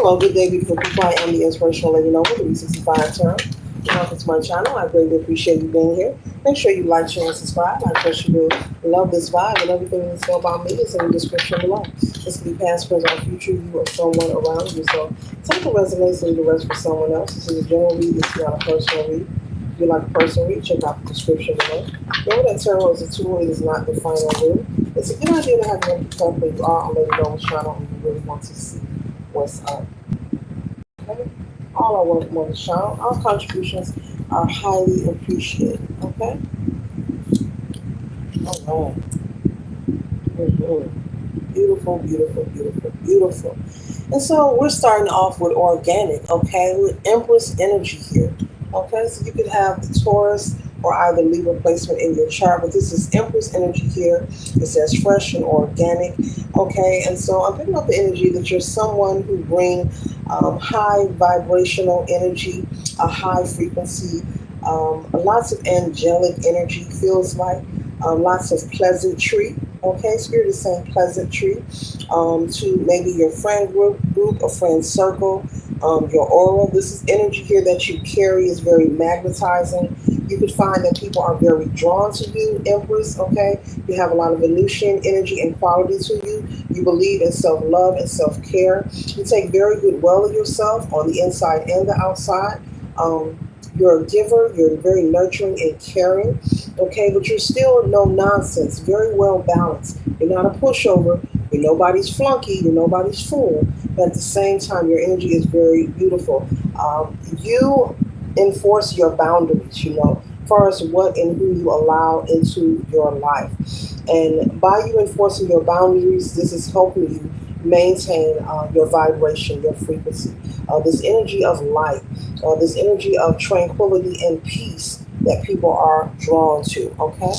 Hello, good day, beautiful people. I am the Inspirational Lady Noble, the 365 term. Welcome to my channel. I greatly appreciate you being here. Make sure you like, share, and subscribe. I trust you will love this vibe, and everything that's know about me is in the description below. This can be past, present, or future, you or someone around you. So take the resonates and the rest for someone else. This is a general read. This is not a personal read. If you like a personal read, check out the description below. Remember that tarot is a tool. It is not the final rule. It's a good idea to have an empty cup when you are on Lady Noble's channel and you really want to see what's up. Okay? All our work on the channel, our contributions are highly appreciated. Okay? All right. Beautiful, beautiful, beautiful, beautiful. And so we're starting off with organic, okay, with Empress energy here. Okay, so you could have the Taurus or either Libra placement in your chart, but this is Empress energy here. It says fresh and organic. Okay, and so I'm picking up the energy that you're someone who bring high vibrational energy, a high frequency, lots of angelic energy, feels like lots of pleasantry. Okay, Spirit is saying pleasantry to maybe your friend group or friend circle, your aura. This is energy here that you carry is very magnetizing. You could find that people are very drawn to you, Empress, okay? You have a lot of Venusian energy and quality to you. You believe in self-love and self-care. You take very good well of yourself on the inside and the outside. You're a giver. You're very nurturing and caring, okay? But you're still no nonsense, very well balanced. You're not a pushover. You're nobody's flunky. You're nobody's fool. But at the same time, your energy is very beautiful. You enforce your boundaries, as far as what and who you allow into your life. And by you enforcing your boundaries, this is helping you maintain your vibration, your frequency, this energy of light, this energy of tranquility and peace that people are drawn to, okay?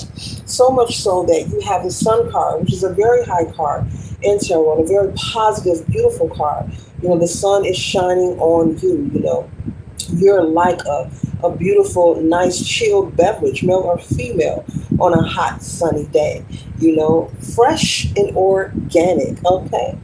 So much so that you have the Sun card, which is a very high card in tarot, a very positive, beautiful card. The sun is shining on you, You're like a beautiful, nice, chilled beverage, male or female, on a hot, sunny day. Fresh and organic, okay?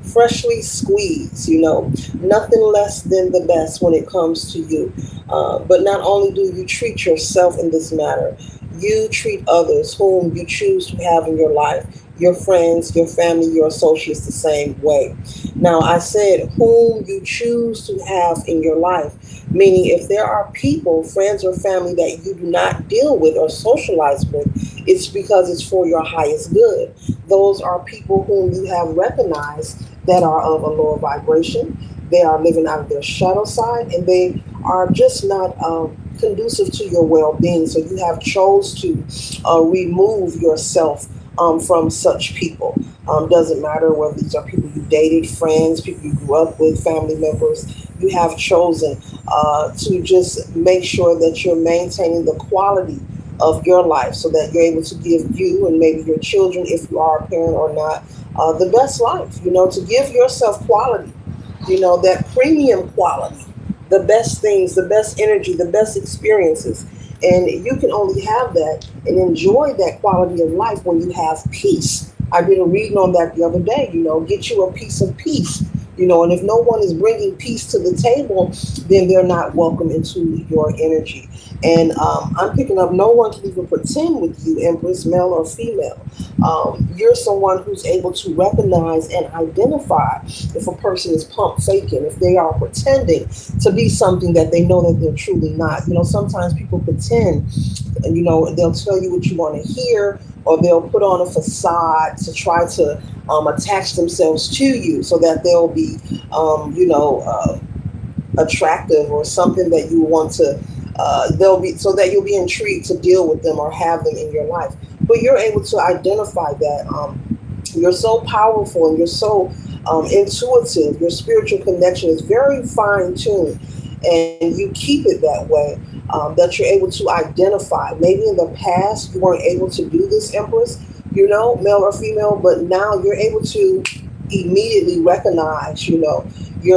Freshly squeezed, nothing less than the best when it comes to you. But not only do you treat yourself in this manner, you treat others whom you choose to have in your life, your friends, your family, your associates, the same way. Now, I said whom you choose to have in your life, meaning if there are people, friends or family that you do not deal with or socialize with, it's because it's for your highest good. Those are people whom you have recognized that are of a lower vibration. They are living out of their shadow side, and they are just not conducive to your well-being. So you have chose to remove yourself from such people. Doesn't matter whether these are people you dated, friends, people you grew up with, family members. You have chosen to just make sure that you're maintaining the quality of your life so that you're able to give you and maybe your children, if you are a parent or not, the best life, to give yourself quality, that premium quality, the best things, the best energy, the best experiences. And you can only have that and enjoy that quality of life when you have peace. I did a reading on that the other day, get you a piece of peace, and if no one is bringing peace to the table, then they're not welcome into your energy. And I'm picking up no one can even pretend with you, Empress, male or female. You're someone who's able to recognize and identify if a person is pump faking, if they are pretending to be something that they know that they're truly not. Sometimes people pretend, they'll tell you what you want to hear, or they'll put on a facade to try to attach themselves to you so that they'll be, attractive or something that you want to, they'll be, so that you'll be intrigued to deal with them or have them in your life. But you're able to identify that you're so powerful and you're so intuitive. Your spiritual connection is very fine tuned, and you keep it that way. That you're able to identify. Maybe in the past you weren't able to do this, Empress, male or female, but now you're able to immediately recognize, your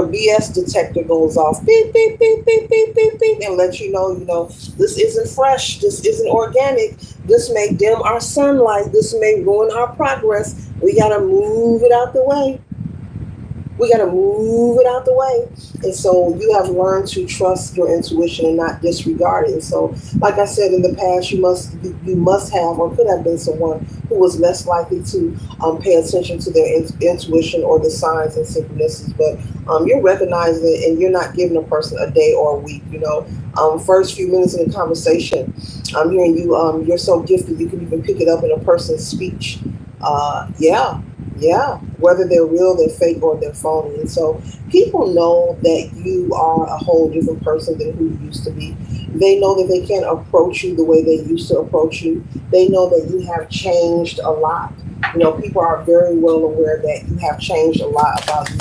BS detector goes off, beep, beep, beep, beep, beep, beep, beep, and let this isn't fresh, this isn't organic, this may dim our sunlight, this may ruin our progress. We got to move it out the way. We got to move it out the way. And so you have learned to trust your intuition and not disregard it. And so, like I said in the past, you must have or could have been someone who was less likely to pay attention to their intuition or the signs and synchronicities. But you're recognizing it, and you're not giving a person a day or a week. First few minutes in the conversation, I'm hearing you. You're so gifted, you can even pick it up in a person's speech. Yeah, yeah, whether they're real, they're fake, or they're phony. And so people know that you are a whole different person than who you used to be. They know that they can't approach you the way they used to approach you. They know that you have changed a lot. People are very well aware that you have changed a lot about you,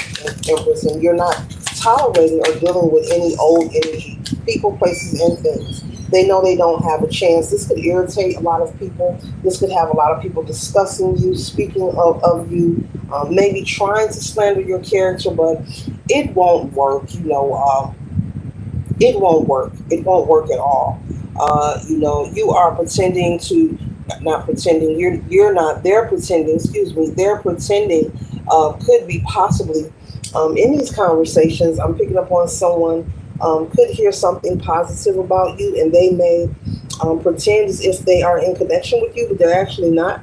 Empress, and you're not tolerating or dealing with any old energy, people, places, and things. They know they don't have a chance. This could irritate a lot of people. This could have a lot of people discussing you, speaking of you, maybe trying to slander your character, but it won't work. It won't work. It won't work at all. You are pretending to, not pretending. You're not. They're pretending. Excuse me. They're pretending. Could be possibly in these conversations. I'm picking up on someone could hear something positive about you, and they may pretend as if they are in connection with you, but they're actually not.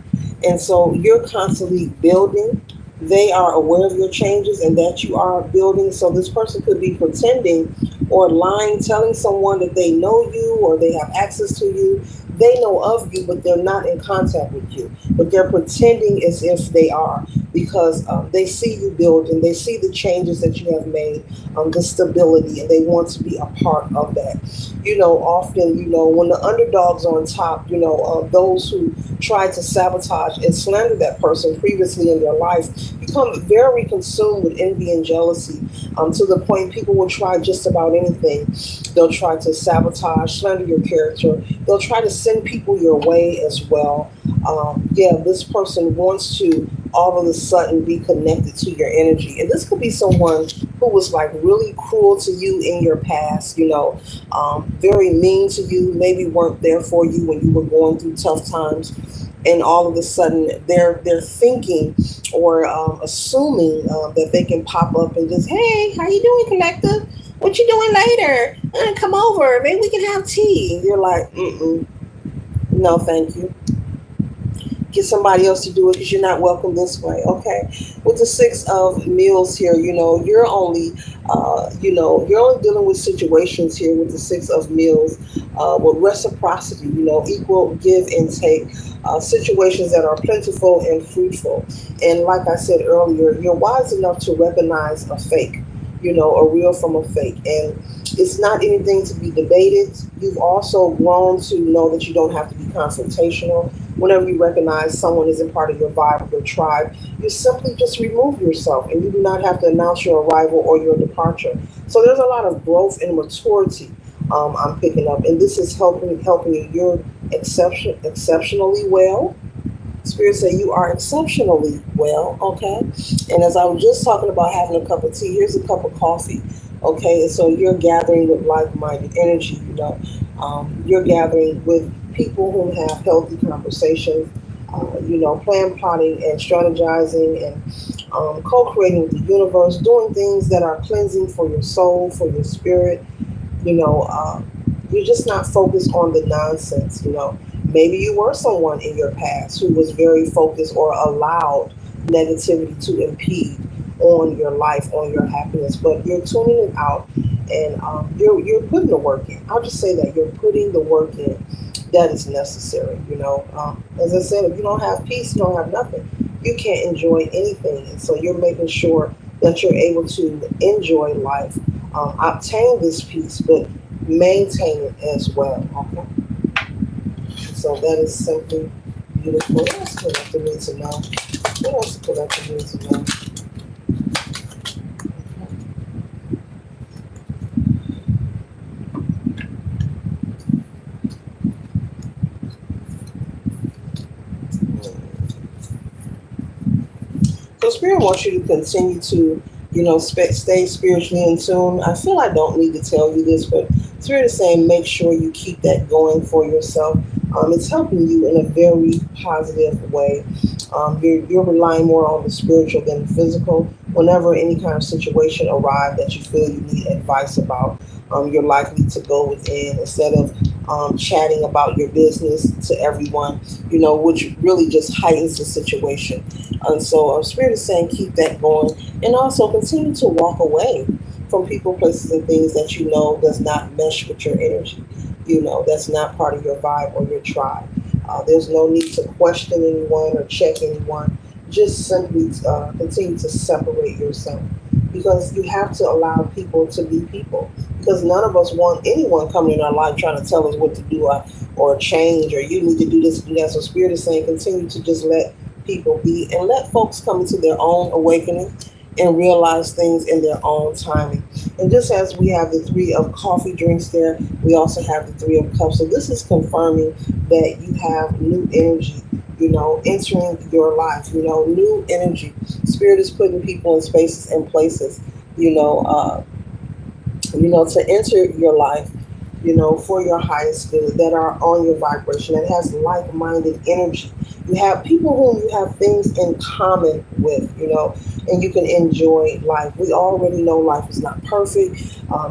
And so you're constantly building. They are aware of your changes and that you are building. So this person could be pretending or lying, telling someone that they know you or they have access to you. They know of you, but they're not in contact with you. But they're pretending as if they are, because they see you building, they see the changes that you have made, the stability, and they want to be a part of that. Often, when the underdogs are on top, those who try to sabotage and slander that person previously in their life become very consumed with envy and jealousy, to the point people will try just about anything. They'll try to sabotage, slander your character. They'll try to send people your way as well. Yeah, this person wants to all of a sudden be connected to your energy. And this could be someone who was like really cruel to you in your past, very mean to you, maybe weren't there for you when you were going through tough times. And all of a sudden they're thinking or assuming that they can pop up and just, hey, how you doing, collective? What you doing later? Come over, maybe we can have tea. And you're like, no, thank you. Get somebody else to do it, because you're not welcome this way. Okay, with the six of meals here, you're only dealing with situations here with the six of meals, with reciprocity, equal give and take, situations that are plentiful and fruitful. And like I said earlier, you're wise enough to recognize a fake, a real from a fake. And it's not anything to be debated. You've also grown to know that you don't have to be confrontational. Whenever you recognize someone isn't part of your vibe, your tribe, you simply just remove yourself, and you do not have to announce your arrival or your departure. So there's a lot of growth and maturity, I'm picking up, and this is helping you. You're exceptionally well. Spirit say you are exceptionally well, okay? And as I was just talking about having a cup of tea, here's a cup of coffee, okay? And so you're gathering with like-minded energy, you're gathering with people who have healthy conversations, plan, plotting, and strategizing, and co-creating with the universe, doing things that are cleansing for your soul, for your spirit. you know, um, you're just not focused on the nonsense. Maybe you were someone in your past who was very focused or allowed negativity to impede on your life, on your happiness, but you're tuning it out, and you're putting the work in. I'll just say that you're putting the work in that is necessary. As I said, if you don't have peace, you don't have nothing. You can't enjoy anything, and so you're making sure that you're able to enjoy life, obtain this peace, but maintain it as well. Okay, so that is something beautiful. What else collector needs to know? What else collector needs to know? So Spirit wants you to continue to, stay spiritually in tune. I feel I don't need to tell you this, but Spirit is saying make sure you keep that going for yourself. It's helping you in a very positive way. You're relying more on the spiritual than the physical. Whenever any kind of situation arrives that you feel you need advice about, you're likely to go within instead of chatting about your business to everyone, which really just heightens the situation. And so, Spirit is saying keep that going, and also continue to walk away from people, places, and things that you know does not mesh with your energy. That's not part of your vibe or your tribe. There's no need to question anyone or check anyone. Just simply continue to separate yourself, because you have to allow people to be people. Because none of us want anyone coming in our life trying to tell us what to do, or change, or you need to do this, do that. So Spirit is saying continue to just let people be, and let folks come into their own awakening and realize things in their own timing. And just as we have the three of coffee drinks there, we also have the three of cups. So this is confirming that you have new energy, entering your life, new energy. Spirit is putting people in spaces and places, you know, uh, to enter your life, for your highest good, that are on your vibration, that has like-minded energy. You have people whom you have things in common with, and you can enjoy life. We already know life is not perfect.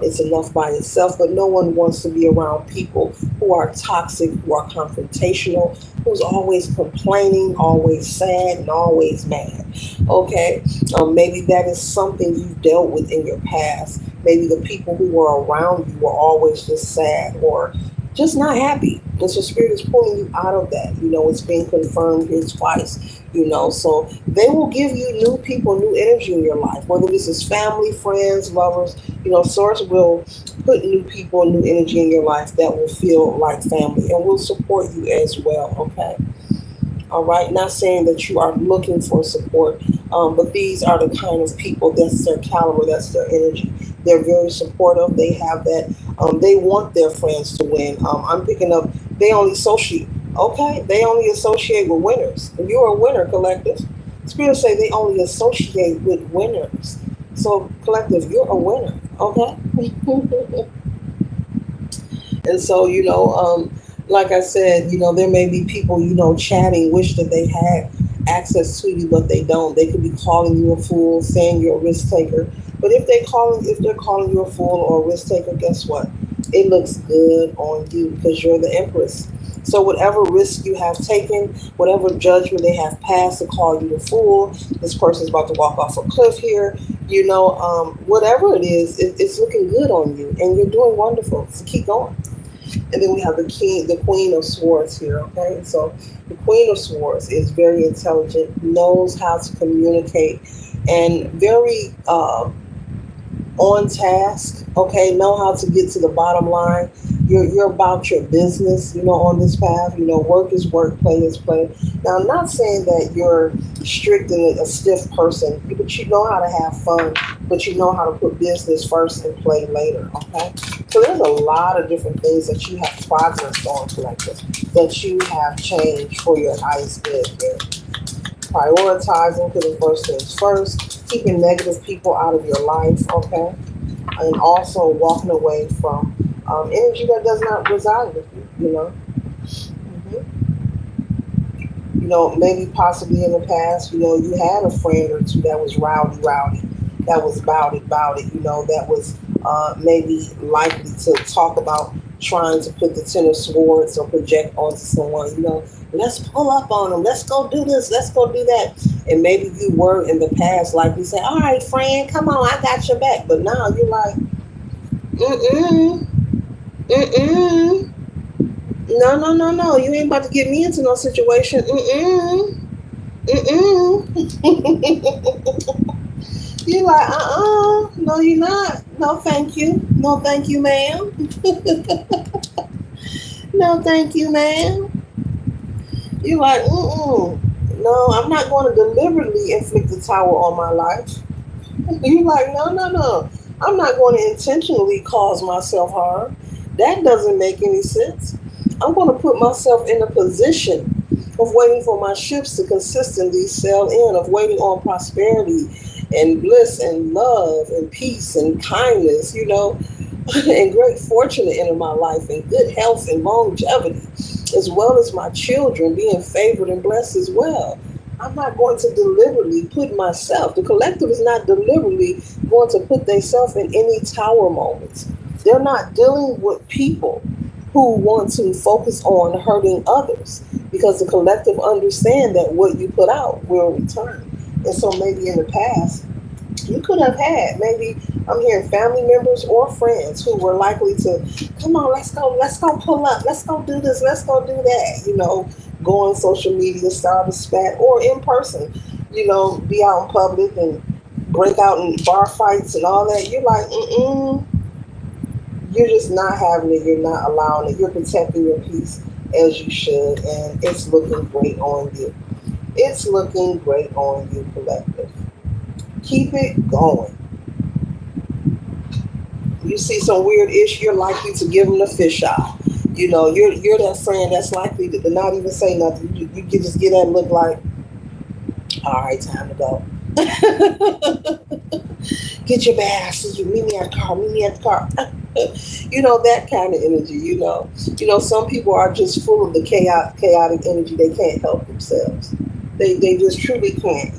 It's enough by itself, but no one wants to be around people who are toxic, who are confrontational, who's always complaining, always sad, and always mad. Okay, maybe that is something you've dealt with in your past. Maybe the people who were around you were always just sad or just not happy. And so Spirit is pulling you out of that. It's being confirmed here twice. So they will give you new people, new energy in your life, whether this is family, friends, lovers. Source will put new people, new energy in your life that will feel like family and will support you as well. Okay. All right, not saying that you are looking for support, but these are the kind of people, that's their caliber, that's their energy. They're very supportive. They have that. They want their friends to win. I'm picking up. They only associate. Okay, they only associate with winners. If you're a winner, collective. Spirit say they only associate with winners. So collective, you're a winner. Okay. And so, like I said, there may be people, chatting, wish that they had access to you, but they don't. They could be calling you a fool, saying you're a risk taker. But if they're calling you a fool or a risk taker, guess what? It looks good on you because you're the empress. So whatever risk you have taken, whatever judgment they have passed to call you a fool, this person's about to walk off a cliff here, whatever it is, it's looking good on you, and you're doing wonderful. So keep going. And then we have the Queen of Swords here. Okay, so the Queen of Swords is very intelligent, knows how to communicate, and very on task. Okay, know how to get to the bottom line. You're about your business. On this path. Work is work, play is play. Now, I'm not saying that you're strict and a stiff person, but you know how to have fun. But you know how to put business first and play later. Okay. So there's a lot of different things that you have progressed on, collective, that you have changed for your highest good here. Prioritizing, putting first things first, keeping negative people out of your life, okay? And also walking away from energy that does not reside with you. Maybe possibly in the past, you had a friend or two that was rowdy, that was bout it, that was maybe likely to talk about trying to put the Ten of Swords or project onto someone, let's pull up on them, let's go do this, let's go do that. And maybe you were in the past, like you say, all right, friend, come on, I got your back. But now you're like, mm-mm, mm-mm. No, no, no, no. You ain't about to get me into no situation. Mm-mm. Mm-mm. You're like, no, you're not. No, thank you. No, thank you, ma'am. No, thank you, ma'am. You're like, no, I'm not going to deliberately inflict the tower on my life. You're like, no, no, no. I'm not going to intentionally cause myself harm. That doesn't make any sense. I'm going to put myself in a position of waiting for my ships to consistently sail in, of waiting on prosperity and bliss and love and peace and kindness, and great fortune to enter my life, and good health and longevity, as well as my children being favored and blessed as well. I'm not going to deliberately put myself, the collective is not deliberately going to put themselves in any tower moments. They're not dealing with people who want to focus on hurting others because the collective understand that what you put out will return. And so maybe in the past, you could have had maybe I'm hearing family members or friends who were likely to come on, let's go pull up, let's go do this, let's go do that, go on social media, start a spat, or in person, be out in public and break out in bar fights and all that. You're like, you're just not having it, you're not allowing it, you're protecting your peace as you should, and it's looking great on you. It's looking great on you, collective. Keep it going. You see some weird ish, you're likely to give them the fish eye. You're that friend that's likely to not even say nothing. You can just get that look like, all right, time to go. Get your bags. Meet me at the car. Meet me at the car. That kind of energy. Some people are just full of the chaotic energy. They can't help themselves. They just truly can't.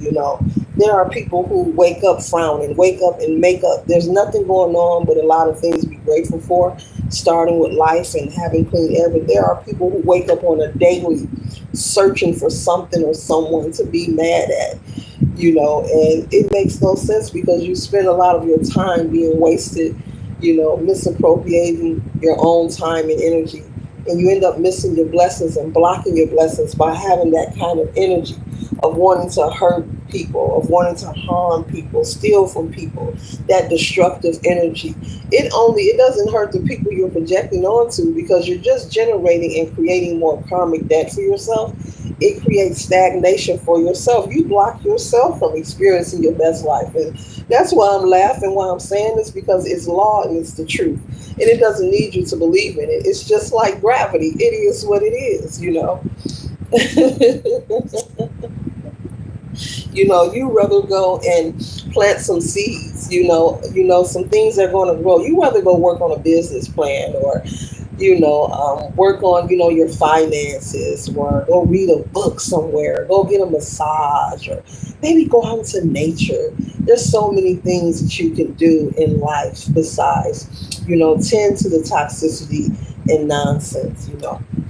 There are people who wake up frowning, wake up and make up. There's nothing going on but a lot of things to be grateful for, starting with life and having clean air. But there are people who wake up on a daily searching for something or someone to be mad at, and it makes no sense because you spend a lot of your time being wasted, misappropriating your own time and energy. And you end up missing your blessings and blocking your blessings by having that kind of energy of wanting to hurt people, of wanting to harm people, steal from people, that destructive energy. It doesn't hurt the people you're projecting onto because you're just generating and creating more karmic debt for yourself. It creates stagnation for yourself. You block yourself from experiencing your best life. And that's why I'm laughing, why I'm saying this, because it's law and it's the truth. And it doesn't need you to believe in it. It's just like gravity. It is what it is. You rather go and plant some seeds, some things are going to grow. You rather go work on a business plan or, work on, your finances, or go read a book somewhere, go get a massage, or maybe go out into nature. There's so many things that you can do in life besides, tend to the toxicity and nonsense.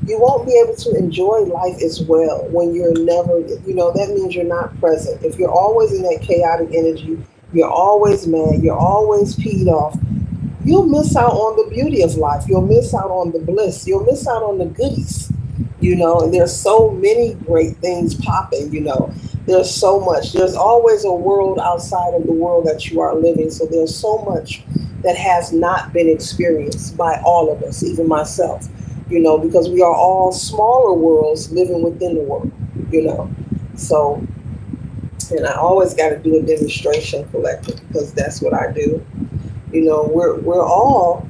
You won't be able to enjoy life as well when you're never, that means you're not present. If you're always in that chaotic energy, you're always mad, you're always peed off, you'll miss out on the beauty of life. You'll miss out on the bliss. You'll miss out on the goodies, and there's so many great things popping, There's so much. There's always a world outside of the world that you are living. So there's so much that has not been experienced by all of us, even myself, because we are all smaller worlds living within the world, So, and I always got to do a demonstration collective because that's what I do. We're all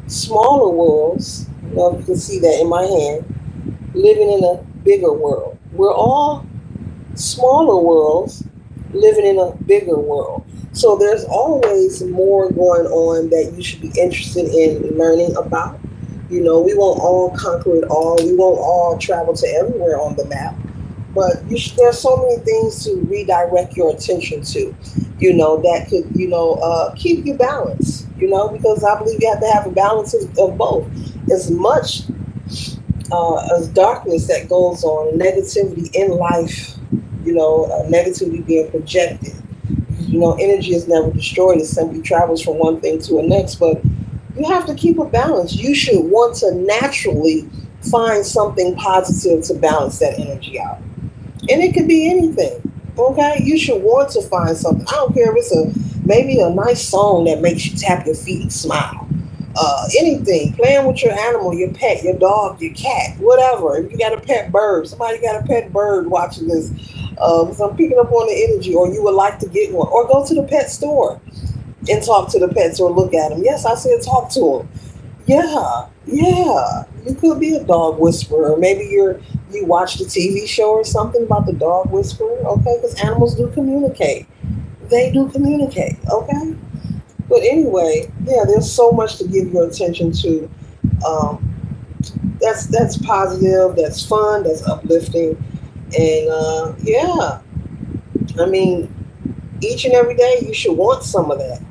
smaller worlds. You can see that in my hand, living in a bigger world. We're all smaller worlds living in a bigger world. So there's always more going on that you should be interested in learning about. We won't all conquer it all. We won't all travel to everywhere on the map. But there's so many things to redirect your attention to, that could, keep you balanced, because I believe you have to have a balance of both. As much as darkness that goes on, negativity in life, negativity being projected. Energy is never destroyed. It simply travels from one thing to the next. But you have to keep a balance. You should want to naturally find something positive to balance that energy out. And it could be anything. Okay? You should want to find something. I don't care if it's maybe a nice song that makes you tap your feet and smile. Anything, playing with your animal, your pet, your dog, your cat, whatever. If you got a pet bird, somebody got a pet bird watching this, so I'm picking up on the energy, or you would like to get one, or go to the pet store and talk to the pets or look at them. Yes, I said talk to them. Yeah, yeah. You could be a dog whisperer. Maybe you watched a TV show or something about the dog whisperer. Okay, because animals do communicate. They do communicate. Okay. But anyway, yeah, there's so much to give your attention to. Um, that's positive, that's fun, that's uplifting, And yeah, I mean, each and every day you should want some of that.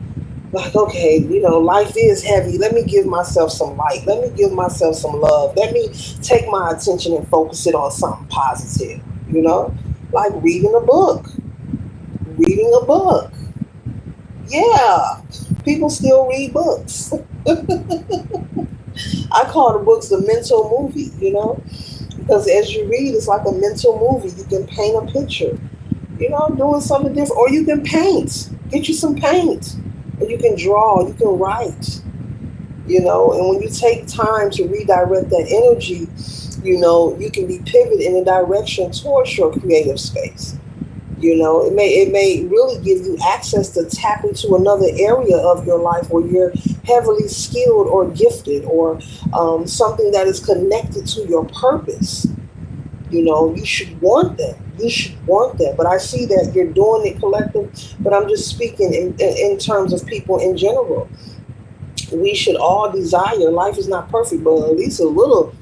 Like, okay, life is heavy. Let me give myself some light. Let me give myself some love. Let me take my attention and focus it on something positive, you know? Like reading a book. Reading a book. Yeah, people still read books. I call the books a mental movie. Because as you read, it's like a mental movie. You can paint a picture, doing something different. Or you can paint. Get you some paint. Or you can draw. You can write. And when you take time to redirect that energy, you can be pivoted in a direction towards your creative space. It may really give you access to tap into another area of your life where you're heavily skilled or gifted, or something that is connected to your purpose. You should want that. You should want that. But I see that you're doing it collective. But I'm just speaking in terms of people in general. We should all desire. Life is not perfect, but at least a little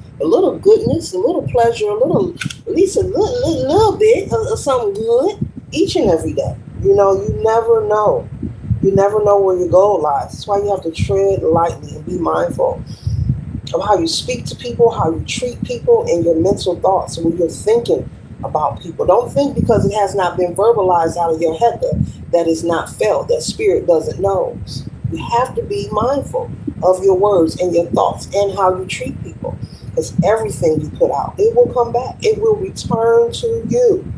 goodness, a little pleasure, at least a little bit of something good each and every day. You never know. You never know where your goal lies. That's why you have to tread lightly and be mindful of how you speak to people, how you treat people, and your mental thoughts when you're thinking about people. Don't think because it has not been verbalized out of your head that is not felt, that spirit doesn't know. You have to be mindful of your words and your thoughts and how you treat people. Because everything you put out, it will come back. It will return to you.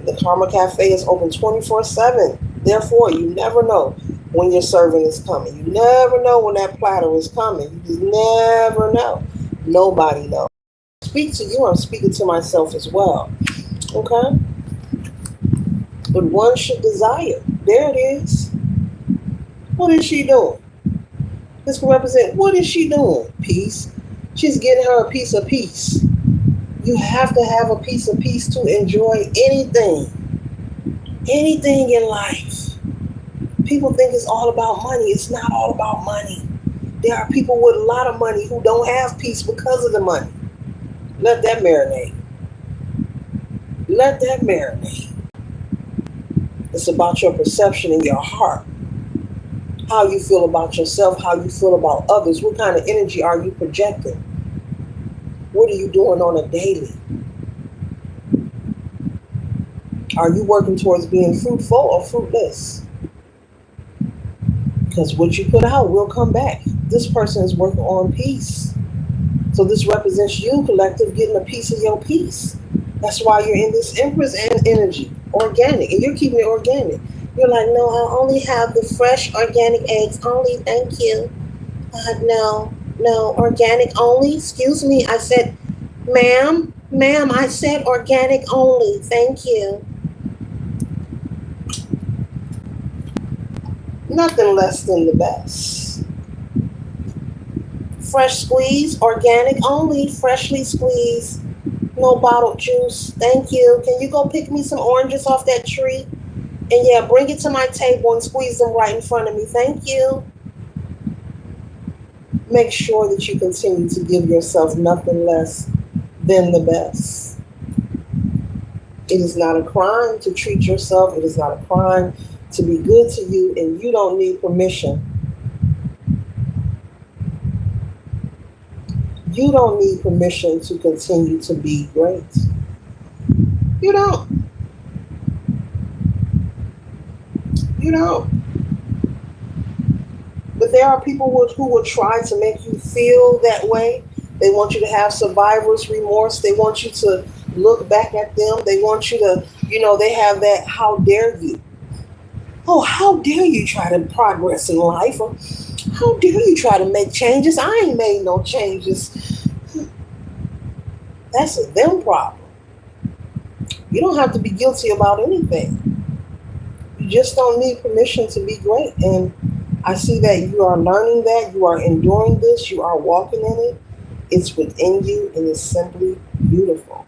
The Karma Cafe is open 24/7. Therefore, you never know when your servant is coming. You never know when that platter is coming. You just never know. Nobody knows. Speak to you, I'm speaking to myself as well. Okay? But one should desire. There it is. What is she doing? This can represent, what is she doing? Peace. She's getting her a piece of peace. You have to have a piece of peace to enjoy anything. Anything in life. People think it's all about money. It's not all about money. There are people with a lot of money who don't have peace because of the money. Let that marinate. Let that marinate. It's about your perception in your heart. How you feel about yourself, how you feel about others. What kind of energy are you projecting? What are you doing on a daily? Are you working towards being fruitful or fruitless? Because what you put out will come back. This person is working on peace. So this represents you, collective, getting a piece of your peace. That's why you're in this Empress and energy, organic, and you're keeping it organic. You're like, no, I only have the fresh organic eggs only. Thank you. No, no, organic only. Excuse me. I said, ma'am, I said organic only. Thank you. Nothing less than the best. Fresh squeeze, organic only, freshly squeezed. No bottled juice. Thank you. Can you go pick me some oranges off that tree? And yeah, bring it to my table and squeeze them right in front of me. Thank you. Make sure that you continue to give yourself nothing less than the best. It is not a crime to treat yourself. It is not a crime to be good to you, and you don't need permission. You don't need permission to continue to be great. You don't. You don't. But there are people who will try to make you feel that way. They want you to have survivor's remorse. They want you to look back at them. They want you to, they have that, how dare you? Oh, how dare you try to progress in life? Or, how dare you try to make changes? I ain't made no changes. That's a them problem. You don't have to be guilty about anything. You just don't need permission to be great. And I see that you are learning that. You are enduring this. You are walking in it. It's within you, and it's simply beautiful.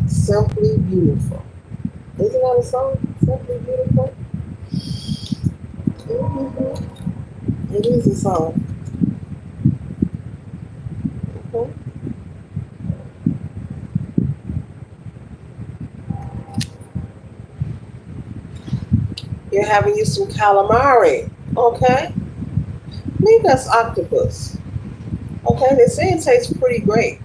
Simply beautiful. Isn't that a song? Simply beautiful. It is a song. Mhm. You're having you some calamari. Okay? Maybe that's octopus. Okay, they say it tastes pretty great.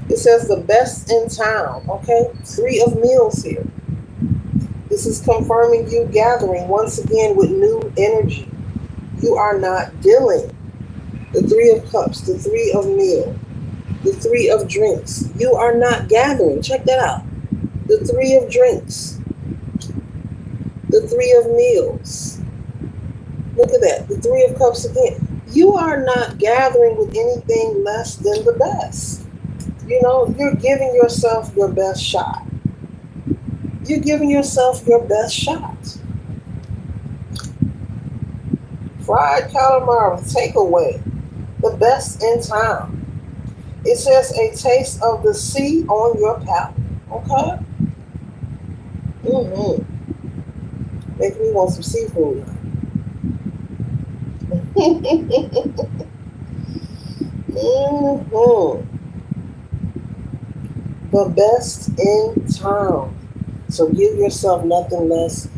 It says the best in town. Okay? 3 of meals here. This is confirming you gathering once again with new energy. You are not dealing. The 3 of cups, the 3 of meal, the 3 of drinks. You are not gathering. Check that out. The 3 of drinks, the 3 of meals. Look at that. The 3 of cups again. You are not gathering with anything less than the best. You know, you're giving yourself your best shot. You're giving yourself your best shot. Fried calamari takeaway, the best in town. It says a taste of the sea on your palate. Okay? Mm-hmm. Making me want some seafood now. Mm-hmm. The best in town. So give yourself nothing less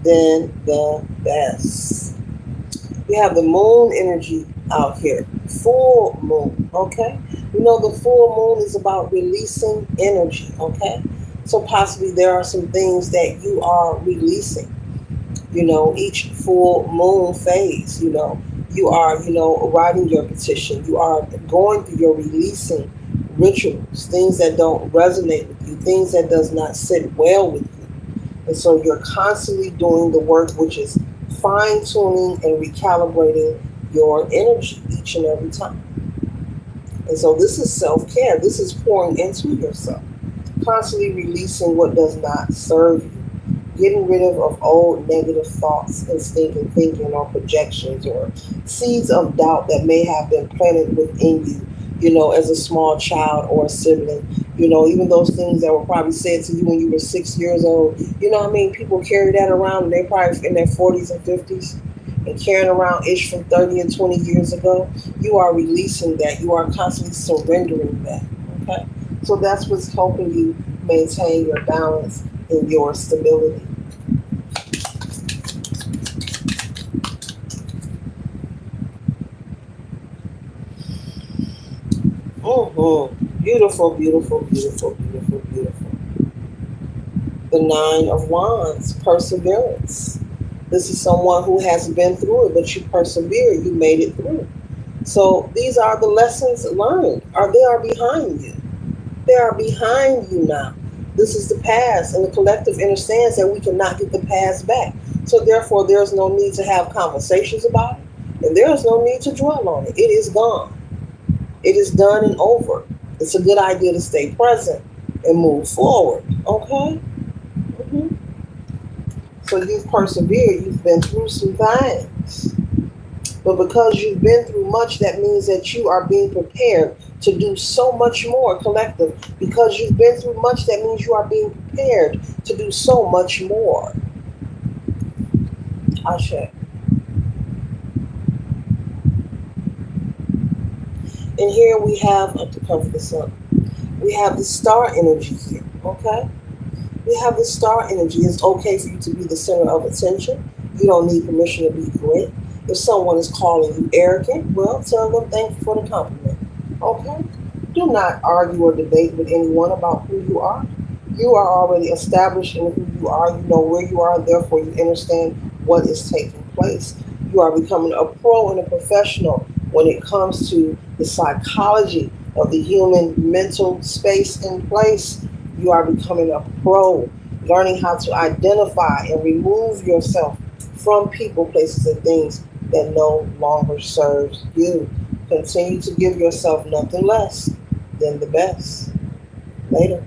than the best. We have the moon energy out here. Full moon, okay? You know the full moon is about releasing energy, okay? So possibly there are some things that you are releasing. You know, each full moon phase, you are, writing your petition. You are going through your releasing rituals, things that don't resonate with you, things that does not sit well with you. And so you're constantly doing the work, which is fine tuning and recalibrating your energy each and every time. And so this is self care. This is pouring into yourself, constantly releasing what does not serve you, getting rid of old negative thoughts and stinking thinking or projections or seeds of doubt that may have been planted within you, as a small child or a sibling. Even those things that were probably said to you when you were 6 years old. You know what I mean? People carry that around and they're probably in their 40s and 50s and carrying around ish from 30 and 20 years ago. You are releasing that. You are constantly surrendering that. Okay? So that's what's helping you maintain your balance and your stability. Beautiful, beautiful, beautiful, beautiful, beautiful. The 9 of Wands, perseverance. This is someone who has been through it, but you persevere. You made it through. So these are the lessons learned, or they are behind you. They are behind you now. This is the past, and the collective understands that we cannot get the past back. So therefore, there's no need to have conversations about it, and there is no need to dwell on it. It is gone. It is done and over. It's a good idea to stay present and move forward. Okay? hmm So you've persevered. You've been through some things. But because you've been through much, that means that you are being prepared to do so much more, collective. Because you've been through much, that means you are being prepared to do so much more. Ashe. And here we have, to cover this up, we have the star energy here, okay? We have the star energy. It's okay for you to be the center of attention. You don't need permission to be great. If someone is calling you arrogant, well, tell them thank you for the compliment, okay? Do not argue or debate with anyone about who you are. You are already established in who you are. You know where you are, therefore you understand what is taking place. You are becoming a pro and a professional when it comes to the psychology of the human mental space and place. You are becoming a pro, learning how to identify and remove yourself from people, places, and things that no longer serves you. Continue to give yourself nothing less than the best. Later.